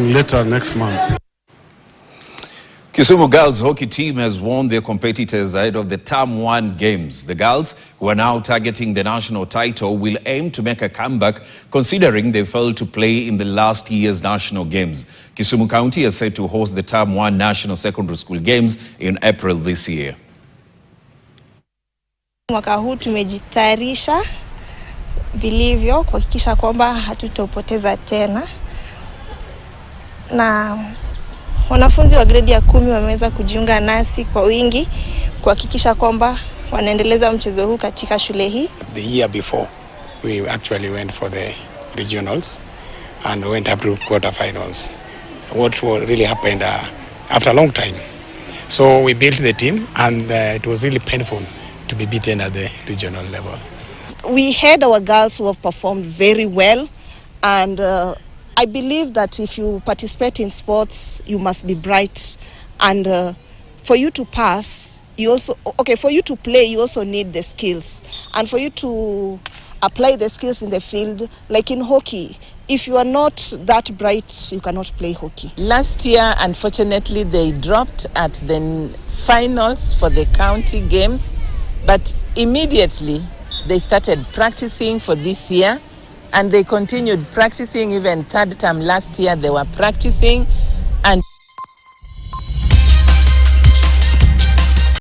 later next month. Kisumu Girls hockey team has warned their competitors ahead of the Term 1 games. The girls, who are now targeting the national title, will aim to make a comeback considering they failed to play in the last year's national games. Kisumu County is set to host the Term 1 National Secondary School Games in April this year. Mwaka huu tumejitayarisha vilivyo kuhakikisha kwamba hatutopoteza tena. Na wanafunzi wa grade ya 10 wameweza kujiunga nasi kwa wingi kuhakikisha kwamba wanaendeleza mchezo huu katika shule hii. The year before we actually went for the regionals and went up to quarterfinals. What really happened after a long time. So we built the team and it was really painful to be beaten at the regional level. We had our girls who have performed very well, and I believe that if you participate in sports, you must be bright, and for you to pass, you also, for you to play, you also need the skills, and for you to apply the skills in the field, like in hockey, if you are not that bright, you cannot play hockey. Last year, unfortunately, they dropped at the finals for the county games, but immediately they started practicing for this year, and they continued practicing. Even third term last year they were practicing, and